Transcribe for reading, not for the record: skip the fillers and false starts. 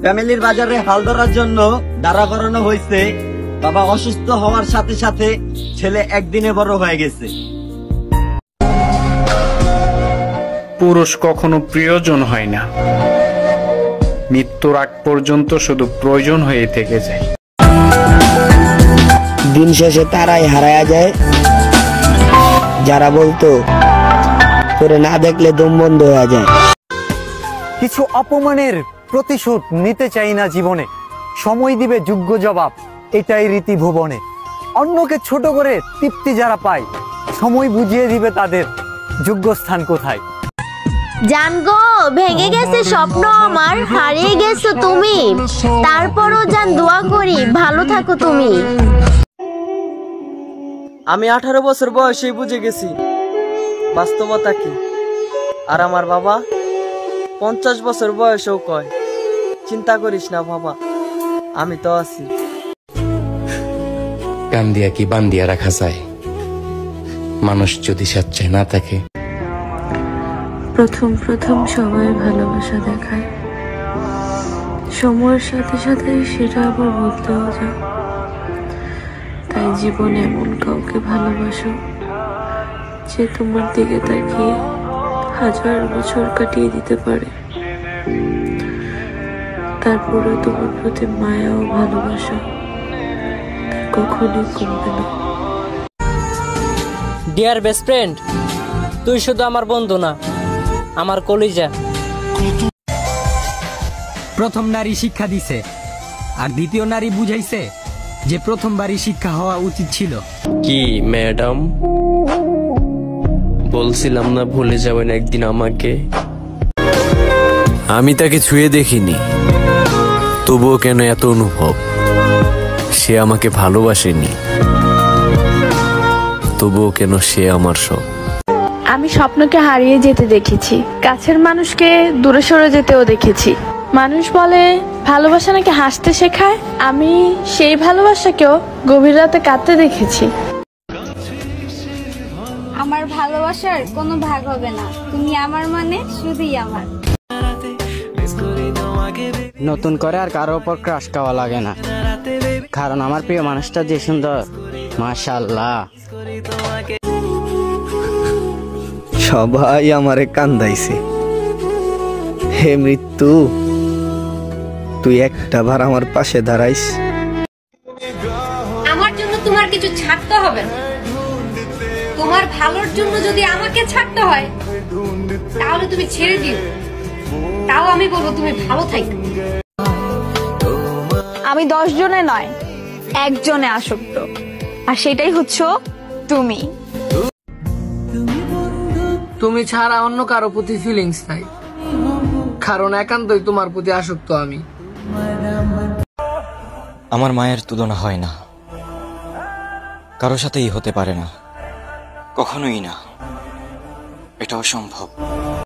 ফ্যামিলির বাজারে হাল ধরার জন্য দাঁড়া করানো হয়েছে। বাবা অসুস্থ হওয়ার সাথে সাথে ছেলে একদিনে বড় হয়ে গেছে। পুরুষ কখনো প্রিয়জন হয় না, মৃত্যুর আগ পর্যন্ত শুধু প্রয়োজন হয়ে থেকে যায়। দিন শেষে তারাই হারায়া যায় যারা বলতো তোরে না দেখলে দম বন্ধ হয়ে যায়। কিছু অপমানের প্রতিশোধ নিতে চাই না জীবনে, সময় দিবে যোগ্য জবাব, এটাই রীতি ভুবনে। অন্যকে ছোট করে তৃপ্তি যারা পায়, সময় বুঝিয়ে দিবে তাদের যোগ্য স্থান কোথায়। জান গো, ভেঙে গেছে স্বপ্ন আমার, হারিয়ে গেছো তুমি, তারপরও জান দোয়া করি ভালো থাকো তুমি। আমি 18 বছর বয়সেই বুঝে গেছি বাস্তবতা কি। আর আমার বাবা 50 বছর বয়সেও কয়, চিন্তা করিস না বাবা, আমি তো আছি। কান্দিয়া কি বান্দিয়া রাখা যায়, মানুষ যদি স্বেচ্ছায় না থাকে। প্রথম প্রথম সবাই ভালোবাসা দেখায়, সময়ের সাথে সাথে সেটা আবার বলতেও যায়। তাই জীবনে এমন কাউকে ভালোবাসো যে তোমার দিকে তাকিয়ে 1000 বছর কাটিয়ে দিতে পারে, তারপরে তোমার প্রতি মায়া ও ভালোবাসা কখনোই কমবে না। ডিয়ার বেস্ট ফ্রেন্ড, তুই শুধু আমার বন্ধু না, আমার কলিজা। প্রথম নারী শিক্ষা দিছে, আর দ্বিতীয় নারী বুঝাইছে যে প্রথমবারই শিক্ষা হওয়া উচিত ছিল। কি ম্যাডাম, বলছিলাম না ভুলে যাবেন একদিন আমাকে। আমি তাকে ছুঁয়ে দেখিনি, তবুও কেন এত অনুভব। সে আমাকে ভালোবাসেনি, তবুও কেন সে আমার সব। আমি স্বপ্নকে হারিয়ে যেতে দেখেছি, কাছের মানুষকে দূরে সরে যেতেও দেখেছি। মানুষ বলে ভালোবাসা নাকি হাসতে শেখায়, আমি সেই ভালোবাসাকেও গভীর রাতে কাঁদতে দেখেছি। আমার ভালোবাসার কোনো ভাগ হবে না, তুমি আমার মানে শুধুই আমার। নতুন করে আর কারো উপর ক্রাশ খাওয়া লাগে না, কারণ আমার প্রিয় মানুষটা যে সুন্দর, মাশাআল্লাহ। সবাই আমারে কান্দাইছে, হে মৃত্যু তুই একটা বার আমার পাশে দাঁড়াইস। আমার জন্য তোমার কিছু ছাড়তে হবে না, তোমার ভালোর জন্য যদি আমাকে ছাড়তে হয় তাহলে তুমি ছেড়ে দিও, তাও আমি বলবো তুমি ভালো থাকো। আমি 10 জনে নয়, একজনে আসক্ত, আর সেটাই হচ্ছে তুমি। তুমি ছাড়া অন্য কারো প্রতি ফিলিংস নাই, কারণ একান্তই তোমার প্রতি আসক্ত আমি। আমার মায়ের তুলনা হয় না, কারো সাথেই হতে পারে না, কখনোই না, এটা অসম্ভব।